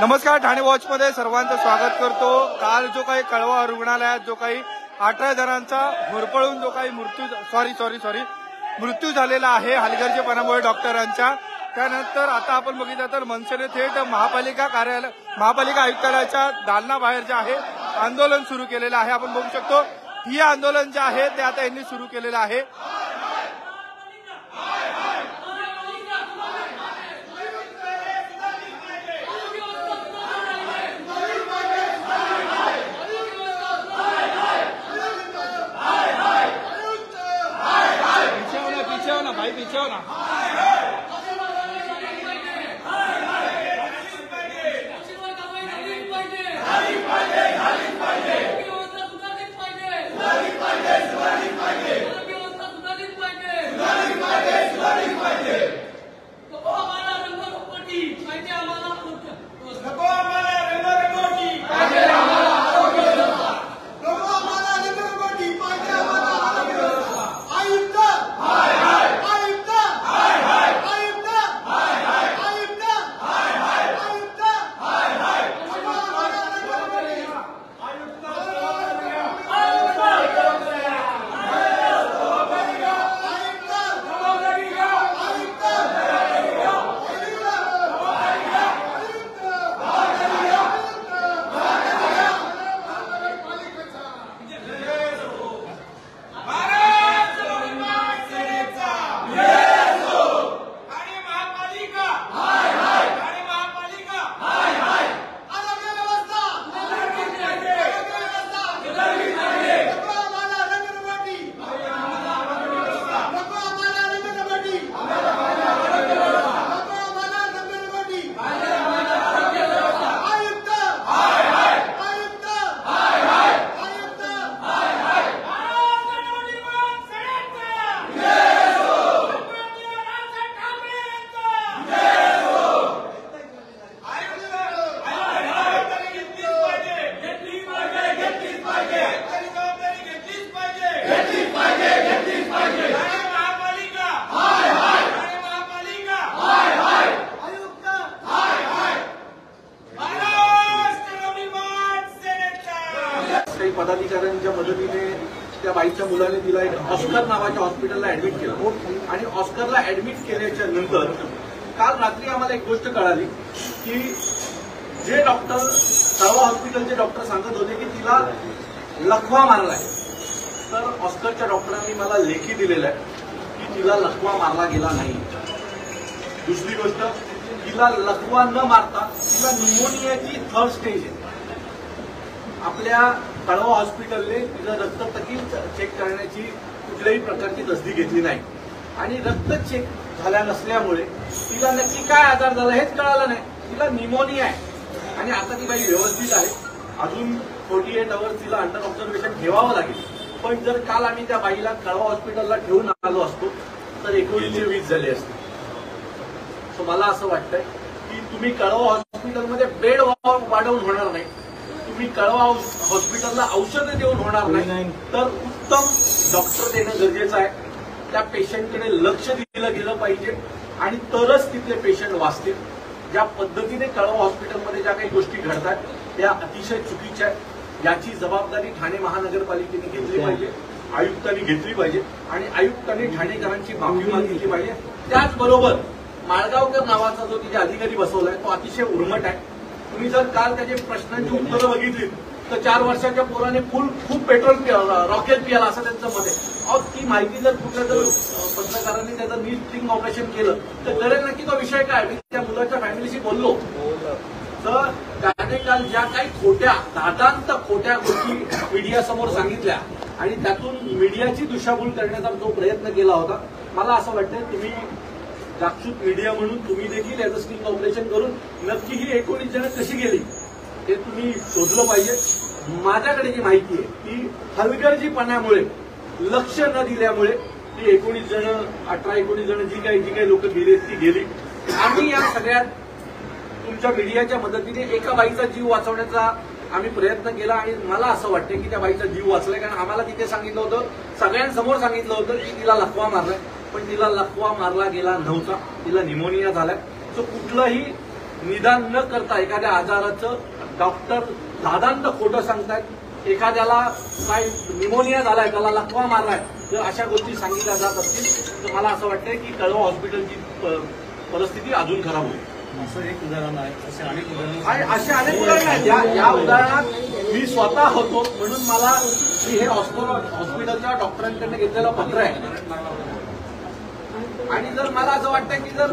नमस्कार, ठाणे वॉचमध्ये सर्वांचं स्वागत करतो। काल जो काही कळवा रुग्णालयात जो काही 18 जणांचा होरपळून जो काही मृत्यू झालेला आहे हलगर्जीपणामुळे डॉक्टरांच्या, त्यानंतर आता आपण बघितलं तर मनसेने थेट महापालिका आयुक्तालयाच्या दालनाबाहेर जे आहे आंदोलन सुरू केलेलं आहे। आपण बघू शकतो हे आंदोलन जे आहे ते आता यांनी सुरू केलेलं आहे। पीछे हो ना। पदाधिकाऱ्यांच्या मदतीने त्या बाईच्या मुलाने तिला एक ऑस्कर नावाच्या हॉस्पिटलला ऍडमिट केलं आणि ऑस्करला ऍडमिट केल्याच्या नंतर काल रात्री आम्हाला एक गोष्ट कळाली की जे डॉक्टर तळवा हॉस्पिटलचे डॉक्टर सांगत होते की तिला लकवा मारलाय, तर ऑस्करच्या डॉक्टरांनी मला लेखी दिलेलं आहे की तिला लकवा मारला गेला नाही। दुसरी गोष्ट, तिला लकवा न मारता तिला न्यूमोनियाची 3rd स्टेज आहे। आपल्या कळवा हॉस्पिटलने तिला रक्तटकी चेक करण्याची कुठल्याही प्रकारची तसदी घेतली नाही आणि रक्त चेक झाल्या नसल्यामुळे तिला नक्की काय आजार झाला हेच कळालं नाही। तिला न्यूमोनिया आहे आणि आता ती बाई व्यवस्थित आहे। अजून 48 आवर्स तिला अंडर ऑब्झर्वेशन ठेवावं लागेल, पण जर काल आम्ही त्या बाईला कळवा हॉस्पिटलला ठेवून आलो असतो तर 19-20 झाले असते। सो मला असं वाटतंय की तुम्ही कळवा हॉस्पिटलमध्ये बेड वाढवून होणार नाही, तुम्ही कळवा हॉस्पिटलला औषधं देऊन होणार नाही, तर उत्तम डॉक्टर देणं गरजेचं आहे। त्या पेशंटकडे लक्ष दिलं गेलं पाहिजे आणि तरच तिथले पेशंट वाचतील। ज्या पद्धतीने कळवा हॉस्पिटलमध्ये ज्या काही गोष्टी घडतात त्या अतिशय चुकीच्या आहेत। याची जबाबदारी ठाणे महानगरपालिकेने घेतली पाहिजे, आयुक्तांनी घेतली पाहिजे आणि आयुक्तांनी ठाणेकरांची माफी मागितली पाहिजे। त्याचबरोबर माळगावकर नावाचा जो तिथे अधिकारी बसवलाय तो अतिशय उर्मट आहे। तुम्ही जर काल त्याचे प्रश्नांची उत्तरं बघितली तर 4 वर्षाच्या पोराने खूप पेट्रोल रॉकेल पियाला असं त्यांचं मत आहे। ती माहिती जर कुठल्या जर पत्रकारांनी त्याचं नीट स्टिंग ऑपरेशन केलं तर कळेल नक्की तो विषय काय। मी त्या मुलाच्या फॅमिलीशी बोललो तर त्याने काल ज्या काही दादांत खोट्या गोष्टी मीडियासमोर सांगितल्या आणि त्यातून मीडियाची दिशाभूल करण्याचा जो प्रयत्न केला होता, मला असं वाटतं तुम्ही जागृत मीडिया म्हणून तुम्ही देखील याचं स्टिंग ऑपरेशन करून नक्की ही 19 जण कशी गेली हे तुम्ही शोधलं पाहिजे। माझ्याकडे जी माहिती आहे ती हलगर्जीपणामुळे लक्ष न दिल्यामुळे ती 19 जण 18-19 जण जी काही लोक गेली ती गेली। आम्ही या सगळ्यात तुमच्या मीडियाच्या मदतीने एका बाईचा जीव वाचवण्याचा आम्ही प्रयत्न केला आणि मला असं वाटतं की त्या बाईचा जीव वाचलाय, कारण आम्हाला तिथे सांगितलं होतं, सगळ्यांसमोर सांगितलं होतं की तिला लकवा मारलाय, पण तिला लकवा मारला गेला नव्हता, तिला न्यूमोनिया झालाय। सो कुठलंही निदान न करता एखाद्या आजाराचं डॉक्टर दादांत खोटं सांगतायत, एखाद्याला काय निमोनिया झालाय, त्याला लकवा मारलाय, जर अशा गोष्टी सांगितल्या जात असतील तर मला असं वाटतंय की कळवा हॉस्पिटलची परिस्थिती अजून खराब होईल. असं एक उदाहरण आहे, असे अनेक उदाहरण असे अनेक उदाहरण आहेत. या उदाहरणात मी स्वतः होतो म्हणून मला हे हॉस्पिटलच्या डॉक्टरांकडनं घेतलेलं पत्र आहे. आणि जर मला असं वाटतं की जर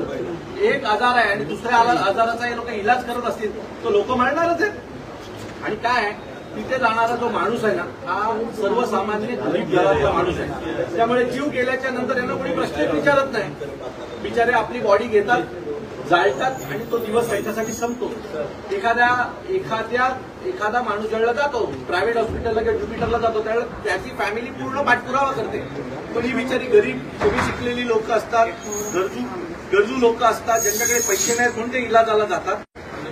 एक आजार आहे आणि दुसऱ्या आजाराचा हे लोक इलाज करत असतील तर लोक मरणारच आहेत. आणि काय आहे, तिथे जाणारा जो माणूस आहे ना, हा सर्वसामान्य गरीब घरातला माणूस आहे. त्यामुळे जीव गेल्याच्या नंतर यांना कोणी प्रश्नच विचारत नाही. बिचारे आपली बॉडी घेतात, जाळतात आणि तो दिवस त्याच्यासाठी संपतो. एखादा माणूस ज्यावेळेला जातो प्रायव्हेट हॉस्पिटलला किंवा ज्युपिटरला जातो, त्यावेळेला त्याची फॅमिली पूर्ण पाठपुरावा करते. पण ही बिचारी गरीब, कमी शिकलेली लोक असतात, गरजू लोक असतात, ज्यांच्याकडे पैसे नाहीत म्हणून ते इलाजाला जातात.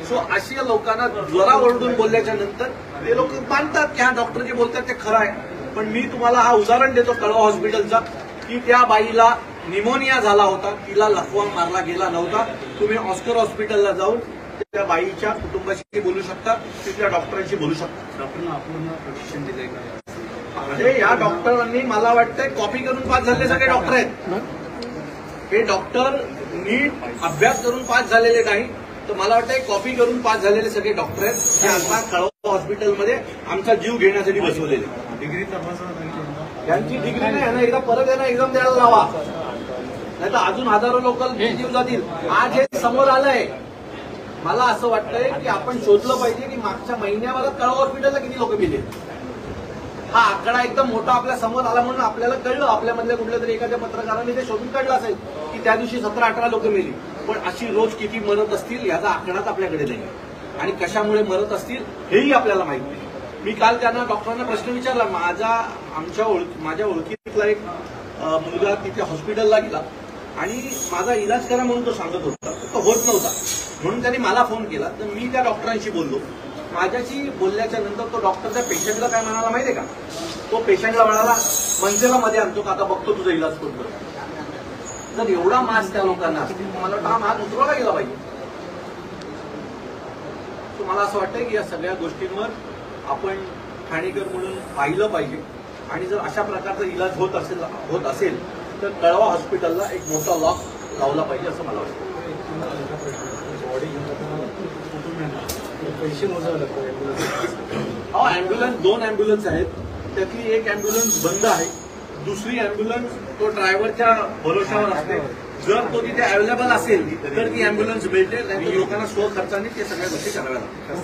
सो अशा लोकांना जरा ओरडून बोलल्याच्या नंतर ते लोक मानतात की हा डॉक्टर जे बोलतात ते खरं आहे. पण मी तुम्हाला हा उदाहरण देतो कळवा हॉस्पिटलचा, की त्या बाईला निमोनिया झाला होता, तिला लकवा मारला गेला नव्हता. तुम्ही ऑस्कर हॉस्पिटलला जाऊन त्या बाईच्या कुटुंबाशी बोलू शकता, तिथल्या डॉक्टरांशी बोलू शकता. डॉक्टरना अपूर्ण प्रशिक्षण दिले का? म्हणजे या डॉक्टरांनी मला वाटतंय कॉपी करून पास झालेले सगळे डॉक्टर आहेत. हे डॉक्टर नीट अभ्यास करून पास झालेले नाही, तर मला वाटतंय कॉपी करून पास झालेले सगळे डॉक्टर आहेत. हे आता कळवा हॉस्पिटलमध्ये आमचा जीव घेण्यासाठी बसवलेले. डिग्री तपासा त्यांची डिग्री नाही ना, एकदा परत यांना एक्झाम द्यायला लावा, नाही तर अजून हजारो लोक जीव जातील. आज हे समोर आलंय, मला असं वाटतंय की आपण शोधलं पाहिजे की मागच्या महिन्याभरात कळवा हॉस्पिटलला किती लोक मेले. हा आकडा एकदम मोठा आपल्या समोर आला म्हणून आपल्याला कळलं, आपल्यामधल्या कुठल्या तरी एखाद्या पत्रकाराने ते शोधून काढलं असेल की त्या दिवशी 17-18 लोक मेली. पण अशी रोज किती मरत असतील याचा आकडाच आपल्याकडे नाही, आणि कशामुळे मरत असतील हेही आपल्याला माहित नाही. मी काल त्यांना डॉक्टरांना प्रश्न विचारला. माझ्या ओळखीतला एक मुलगा तिथे हॉस्पिटलला गेला आणि माझा इलाज करा म्हणून तो सांगत होता, तो होत नव्हता. म्हणून त्यांनी मला फोन केला, तर मी त्या डॉक्टरांशी बोललो. माझ्याशी बोलल्याच्या नंतर तो डॉक्टर त्या पेशंटला काय म्हणाला माहितीये का? तो पेशंटला म्हणाला, मनसेला मध्ये आणतो का, आता बघतो तुझा इलाज करतो. जर एवढा मास त्या लोकांना असतील, मला वाटतं हा मास उतरवला गेला पाहिजे. मला असं वाटतंय की या सगळ्या गोष्टींवर आपण ठाणेकर म्हणून पाहिलं पाहिजे. आणि जर अशा प्रकारचा इलाज होत असेल तर कळवा हॉस्पिटलला एक मोठा लॉक लावला पाहिजे असं मला वाटतं. पैसे मोजावे लागतात. हा, अँब्युलन्स 2 अँब्युलन्स आहेत, त्यातली एक अँब्युलन्स बंद आहे, दुसरी अँब्युलन्स तो ड्रायव्हरच्या भरोशावर असते. जर तो तिथे अवेलेबल असेल तर ती अँब्युलन्स मिळते, नाही लोकांना स्वखर्चाने ते सगळ्या गोष्टी कराव्या लागतात.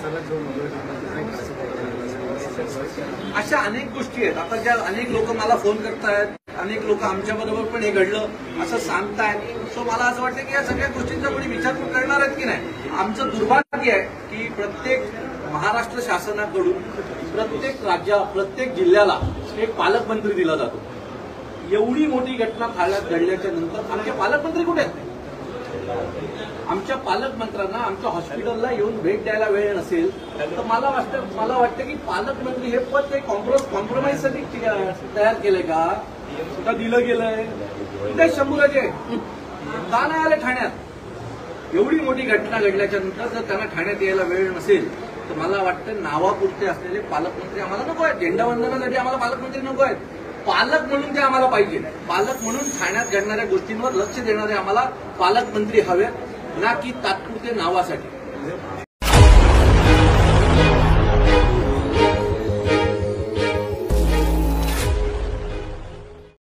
अशा अनेक गोष्टी आहेत. आता ज्या अनेक लोक मला फोन करतायत, अनेक लोक आमच्याबरोबर पण हे घडलं असं सांगतायत. सो मला असं वाटतं की या सगळ्या गोष्टींचा कोणी विचार करणार आहेत की नाही. आमचं दुर्भाग्य आहे की प्रत्येक महाराष्ट्र शासनाकडून प्रत्येक प्रत्येक जिल्ह्याला एक पालकमंत्री दिला जातो. एवढी मोठी घटना घडल्याच्या नंतर आमचे पालकमंत्री कुठे आहेत? आमच्या पालकमंत्र्यांना आमच्या हॉस्पिटलला येऊन भेट द्यायला वेळ नसेल तर मला वाटतं की पालकमंत्री हे पद ते कॉम्प्रोमाइजसाठी तयार केलंय का दिलं गेलंय? कुठे शंभूराजे का नाही आले ठाण्यात? एवढी मोठी घटना घडल्याच्या नंतर जर त्यांना ठाण्यात यायला वेळ नसेल तर मला वाटतं नावापुरते असलेले पालकमंत्री आम्हाला नको आहेत. झेंडावंदनासाठी आम्हाला पालकमंत्री नको आहेत. पालक म्हणून ते आम्हाला पाहिजे. पालक म्हणून ठाण्यात घडणाऱ्या गोष्टींवर लक्ष देणारे आम्हाला पालकमंत्री हवे, ना की तात्पुरते नावासाठी.